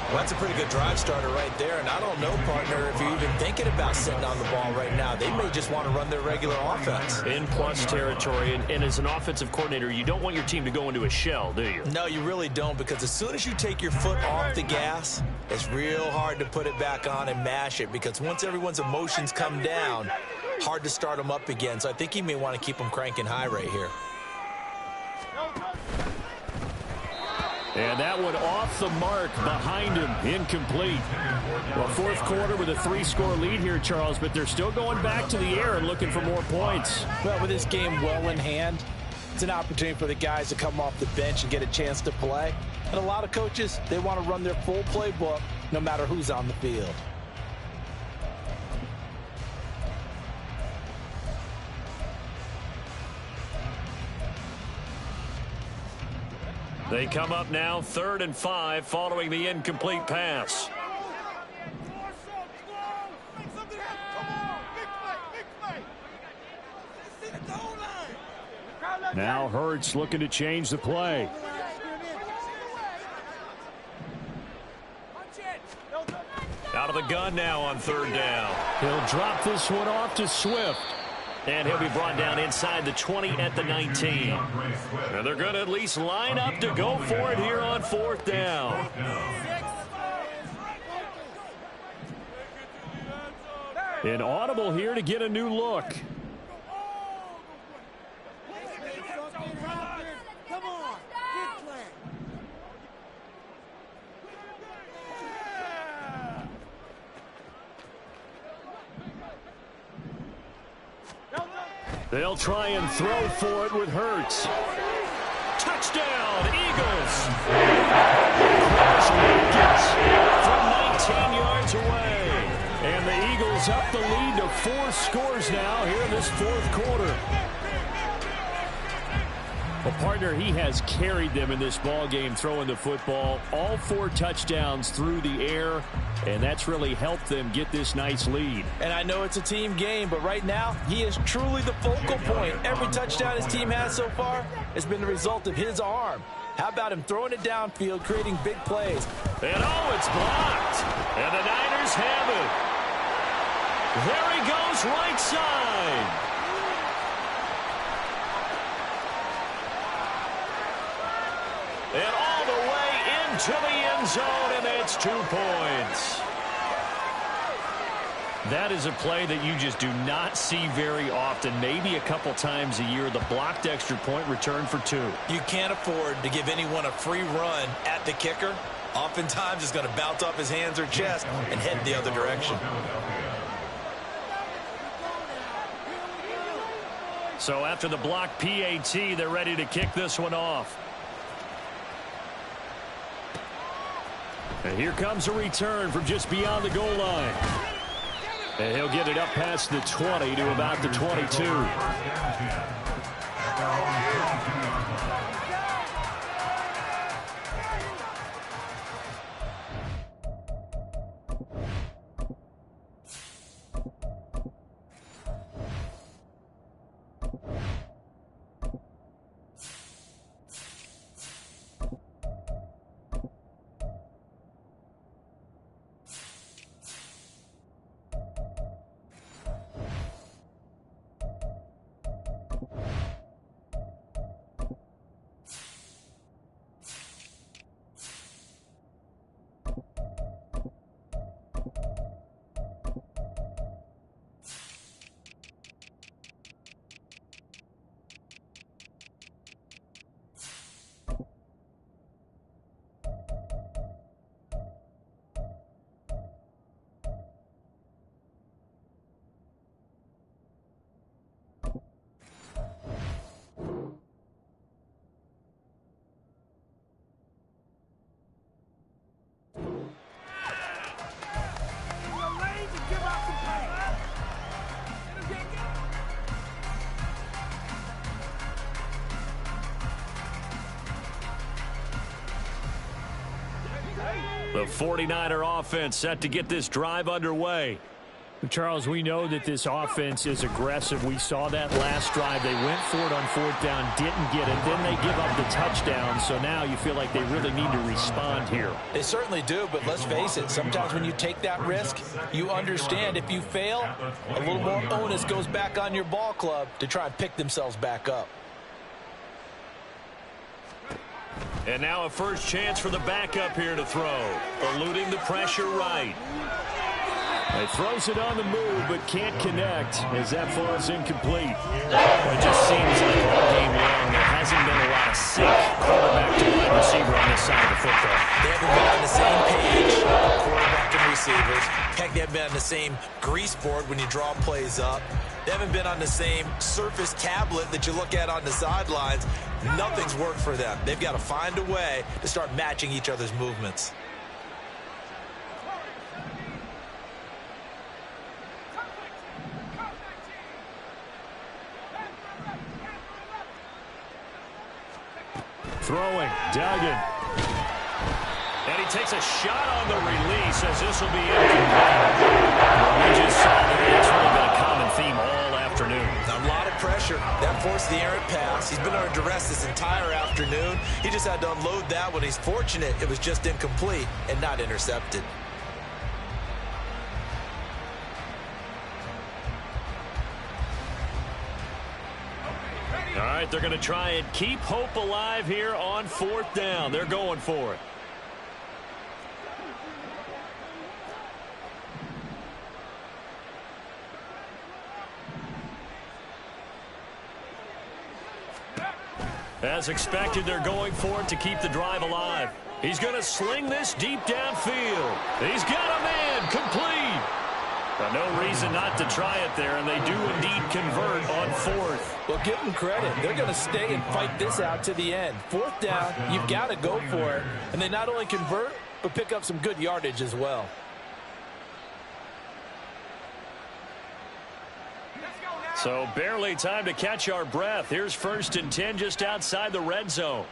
S2: Well, that's a pretty good drive starter right there. And I don't know, partner, if you're even thinking about sitting on the ball right now. They may just want to run their regular offense.
S1: In plus territory. And as an offensive coordinator, you don't want your team to go into a shell, do you?
S2: No, you really don't, because as soon as you take your foot off the gas, it's real hard to put it back on and mash it, because once everyone's emotions come down, hard to start them up again. So I think he may want to keep them cranking high right here.
S5: And that one off the mark behind him, incomplete. Well, 4th quarter with a 3-score lead here, Charles, but they're still going back to the air and looking for more points.
S3: Well, with this game well in hand, it's an opportunity for the guys to come off the bench and get a chance to play. And a lot of coaches, they want to run their full playbook no matter who's on the field.
S1: They come up now 3rd and 5 following the incomplete pass.
S5: Now Hurts looking to change the play.
S1: Out of the gun now on third down.
S5: He'll drop this one off to Swift.
S1: And he'll be brought down inside the 20 at the 19. And they're going to at least line up to go for it here on fourth down.
S5: An audible here to get a new look. They'll try and throw for it with Hurts.
S1: Touchdown, Eagles! From 19 yards away.
S5: And the Eagles up the lead to 4 scores now here in this fourth quarter. Well, partner, he has carried them in this ball game throwing the football. All 4 touchdowns through the air, and that's really helped them get this nice lead.
S3: And I know it's a team game, but right now, he is truly the focal point. Every touchdown his team has so far has been the result of his arm. How about him throwing it downfield, creating big plays?
S1: And oh, it's blocked. And the Niners have it. There he goes, right side. And all the way into the end zone, and it's 2 points. That is a play that you just do not see very often, maybe a couple times a year. The blocked extra point return for 2.
S2: You can't afford to give anyone a free run at the kicker. Oftentimes, it's going to bounce off his hands or chest and head the other direction.
S1: So after the blocked PAT, they're ready to kick this one off.
S5: And here comes a return from just beyond the goal line. And he'll get it up past the 20 to about the 22.
S1: The 49er offense set to get this drive underway.
S5: Charles, we know that this offense is aggressive. We saw that last drive. They went for it on fourth down, didn't get it. Then they give up the touchdown. So now you feel like they really need to respond here.
S3: They certainly do, but let's face it. Sometimes when you take that risk, you understand if you fail, a little more onus goes back on your ball club to try and pick themselves back up.
S1: And now a first chance for the backup here to throw. Eluding the pressure right.
S5: He throws it on the move, but can't connect as that falls incomplete.
S1: It just seems like all game long there hasn't been a lot of sync quarterback to wide receiver on this side of the football.
S2: They haven't been on the same page, quarterback and receivers. Heck, they haven't been on the same grease board when you draw plays up. They haven't been on the same surface tablet that you look at on the sidelines. Nothing's worked for them. They've got to find a way to start matching each other's movements.
S5: Throwing, Duggan.
S1: And he takes a shot on the release as this will be incomplete. We just saw that it's really been a common theme all afternoon.
S2: A lot of pressure pressure. That forced the errant pass. He's been under duress this entire afternoon. He just had to unload that one. He's fortunate it was just incomplete and not intercepted.
S1: All right, they're going to try and keep hope alive here on 4th down. They're going for it. As expected, they're going for it to keep the drive alive. He's going to sling this deep downfield. He's got a man complete. No reason not to try it there, and they do indeed convert on 4th.
S3: Well, give them credit. They're going to stay and fight this out to the end. 4th down, you've got to go for it. And they not only convert, but pick up some good yardage as well.
S1: So barely time to catch our breath. Here's 1st and 10 just outside the red zone.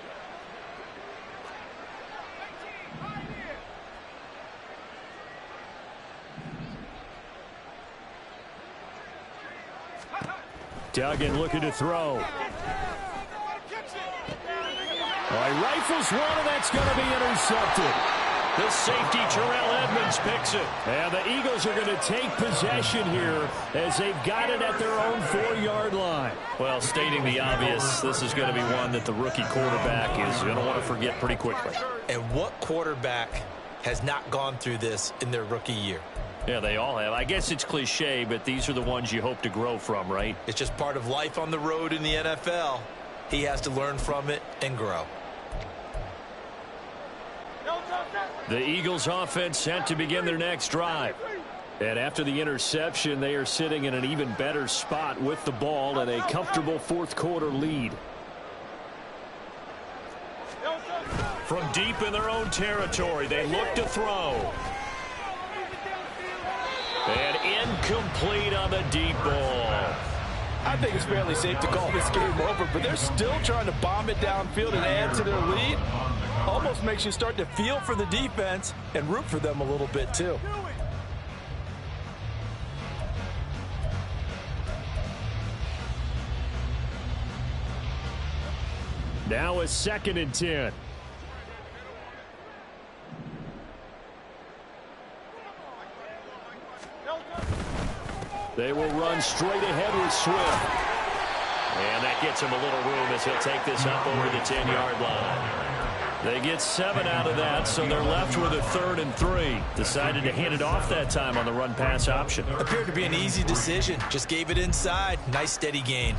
S1: Duggan looking to throw. Well, he rifles one, and that's going to be intercepted. The safety, Terrell Edmonds, picks it. And the Eagles are going to take possession here as they've got it at their own 4-yard line. Well, stating the obvious, this is going to be one that the rookie quarterback is going to want to forget pretty quickly.
S2: And what quarterback has not gone through this in their rookie year?
S1: Yeah, they all have. I guess it's cliche, but these are the ones you hope to grow from, right?
S2: It's just part of life on the road in the NFL. He has to learn from it and grow.
S1: The Eagles offense set to begin their next drive. And after the interception, they are sitting in an even better spot with the ball and a comfortable 4th quarter lead. From deep in their own territory, they look to throw. And incomplete on the deep ball.
S3: I think it's fairly safe to call this game over, but they're still trying to bomb it downfield and add to their lead. Almost makes you start to feel for the defense and root for them a little bit too.
S1: Now a 2nd and 10. They will run straight ahead with Swift. And that gets him a little room as he'll take this up over the 10-yard line. They get 7 out of that, so they're left with a 3rd and 3. Decided to hand it off that time on the run-pass option.
S2: Appeared to be an easy decision. Just gave it inside. Nice steady gain.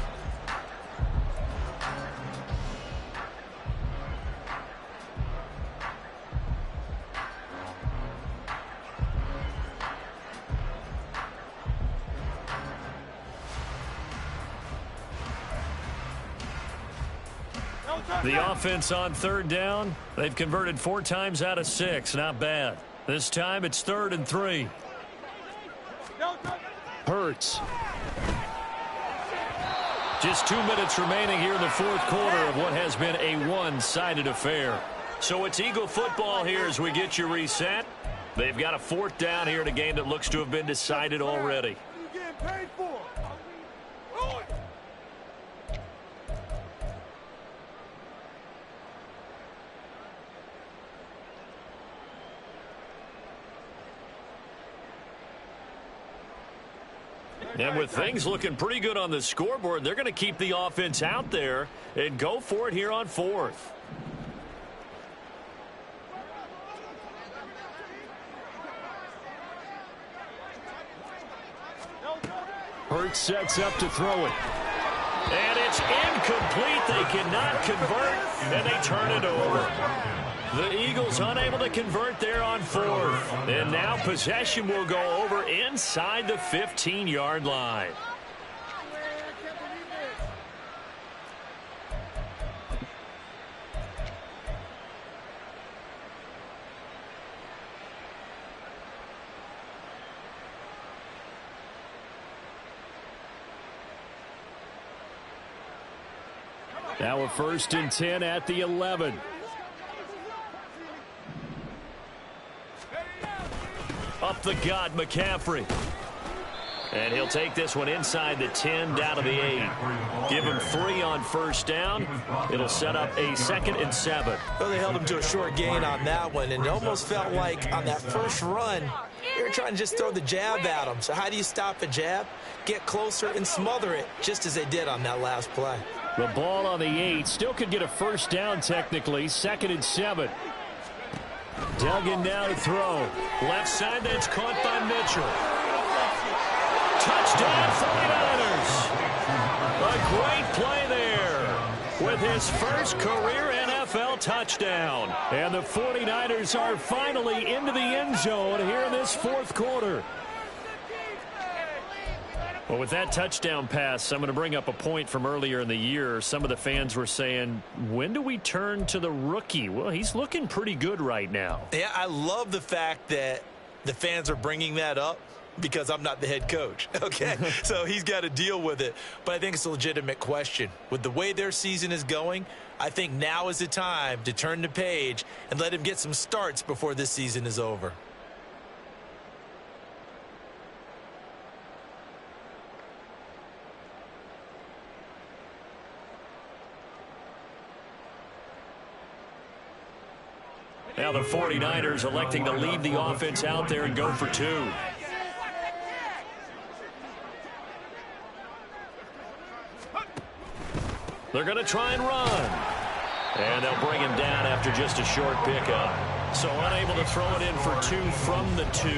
S1: The offense on 3rd down, they've converted 4 times out of 6. Not bad. This time it's 3rd and 3. Hurts. Just 2 minutes remaining here in the 4th quarter of what has been a one-sided affair. So it's Eagle football here as we get you reset. They've got a 4th down here in a game that looks to have been decided already. And with things looking pretty good on the scoreboard, they're going to keep the offense out there and go for it here on 4th. Hurts sets up to throw it. And it's incomplete. They cannot convert, and they turn it over. The Eagles unable to convert there on 4th. And now possession will go over inside the 15-yard line. Now a 1st and 10 at the 11. Up the gut, McCaffrey. And he'll take this one inside the 10, down to the 8. Give him 3 on first down. It'll set up a 2nd and 7.
S2: Well, they held him to a short gain on that one, and it almost felt like on that first run, they were trying to just throw the jab at him. So how do you stop a jab? Get closer and smother it, just as they did on that last play.
S5: The ball on the 8. Still could get a first down technically. 2nd and 7. Duggan now to throw.
S1: Left side, that's caught by Mitchell. Touchdown 49ers. A great play there with his first career NFL touchdown.
S5: And the 49ers are finally into the end zone here in this 4th quarter. Well, with that touchdown pass, I'm going to bring up a point from earlier in the year. Some of the fans were saying, when do we turn to the rookie? Well, he's looking pretty good right now.
S2: Yeah, I love the fact that the fans are bringing that up because I'm not the head coach, okay? So he's got to deal with it. But I think it's a legitimate question. With the way their season is going, I think now is the time to turn the page and let him get some starts before this season is over.
S1: Now the 49ers electing to leave the offense out there and go for 2. They're going to try and run. And they'll bring him down after just a short pickup. So unable to throw it in for 2 from the 2.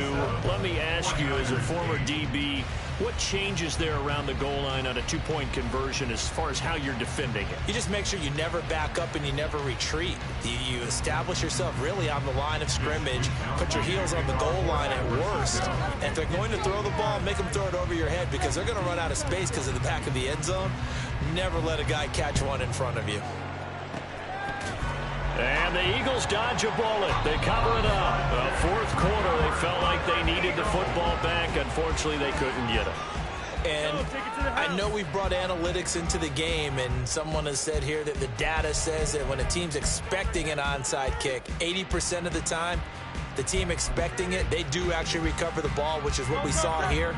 S1: Let me ask you, as a former DB, what changes there around the goal line on a 2-point conversion as far as how you're defending it?
S2: You just make sure you never back up and you never retreat. You establish yourself really on the line of scrimmage, put your heels on the goal line at worst. And if they're going to throw the ball, make them throw it over your head because they're going to run out of space because of the back of the end zone. Never let a guy catch one in front of you.
S1: And the Eagles dodge a bullet. They cover it up. The 4th quarter, they felt like they needed the football back. Unfortunately, they couldn't get it.
S2: And I know we've brought analytics into the game, and someone has said here that the data says that when a team's expecting an onside kick, 80% of the time, the team expecting it, they do actually recover the ball, which is what we saw here.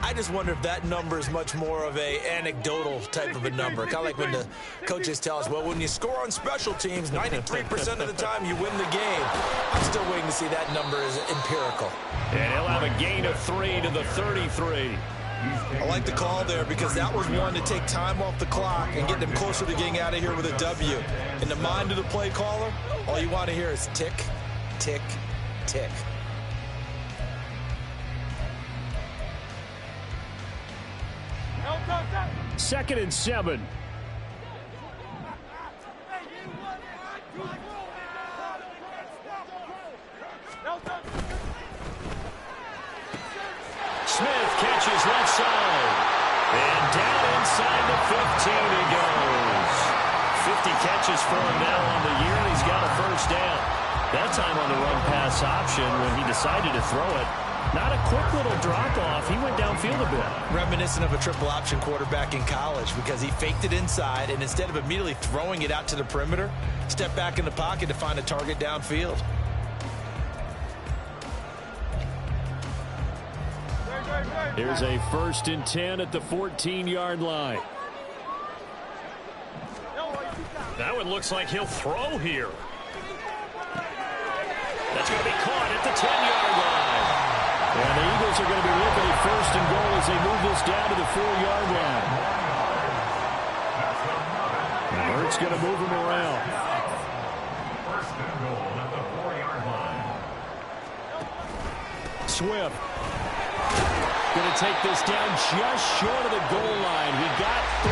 S2: I just wonder if that number is much more of a anecdotal type of a number. Kind of like when the coaches tell us, well, when you score on special teams, 93% of the time you win the game. I'm still waiting to see that number is empirical.
S1: And he'll have a gain of 3 to the 33.
S2: I like the call there because that was one to take time off the clock and get them closer to getting out of here with a W. In the mind of the play caller, all you want to hear is tick, tick, tick.
S5: 2nd and 7.
S1: Smith catches left side. And down inside the 15 he goes. 50 catches for him now on the year. He's got a first down. That time on the run pass option when he decided to throw it. Not a quick little drop-off. He went downfield a bit.
S2: Reminiscent of a triple option quarterback in college because he faked it inside, and instead of immediately throwing it out to the perimeter, stepped back in the pocket to find a target downfield.
S5: Here's a 1st and 10 at the 14-yard line.
S1: That one looks like he'll throw here. That's going to be caught at the 10-yard line.
S5: And the Eagles are going to be looking at 1st and goal as they move this down to the 4-yard line. Hurt's going to move him around.
S6: 1st and goal at the 4-yard line.
S5: Swift going to take this down just short of the goal line. He got 3.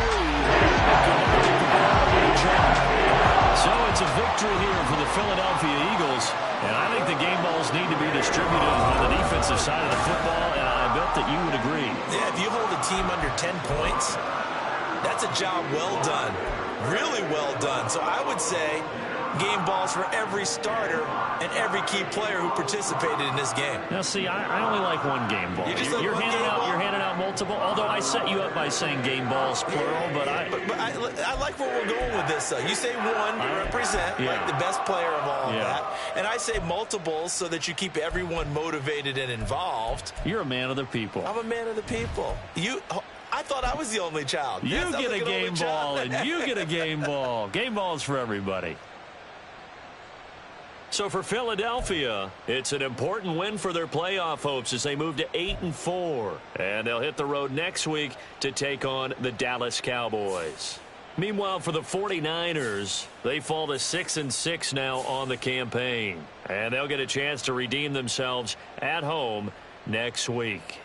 S5: So it's a victory here for the Philadelphia Eagles. And I think the game balls need to be distributed on the defensive side of the football, and I bet that you would agree.
S2: Yeah, if you hold a team under 10 points, that's a job well done. Really well done. So I would say game balls for every starter and every key player who participated in this game.
S5: Now, see, I only like one game ball. You're handing out multiple, although I set you up by saying game balls, plural, but
S2: I like where we're going with this, though. You say one to represent, like the best player of all of that, and I say multiples so that you keep everyone motivated and involved.
S5: You're a man of the people.
S2: I'm a man of the people. I thought I was the only child.
S5: You get a game ball, and you get a game ball. Game balls for everybody. So for Philadelphia, it's an important win for their playoff hopes as they move to 8-4. And they'll hit the road next week to take on the Dallas Cowboys. Meanwhile, for the 49ers, they fall to 6-6 now on the campaign. And they'll get a chance to redeem themselves at home next week.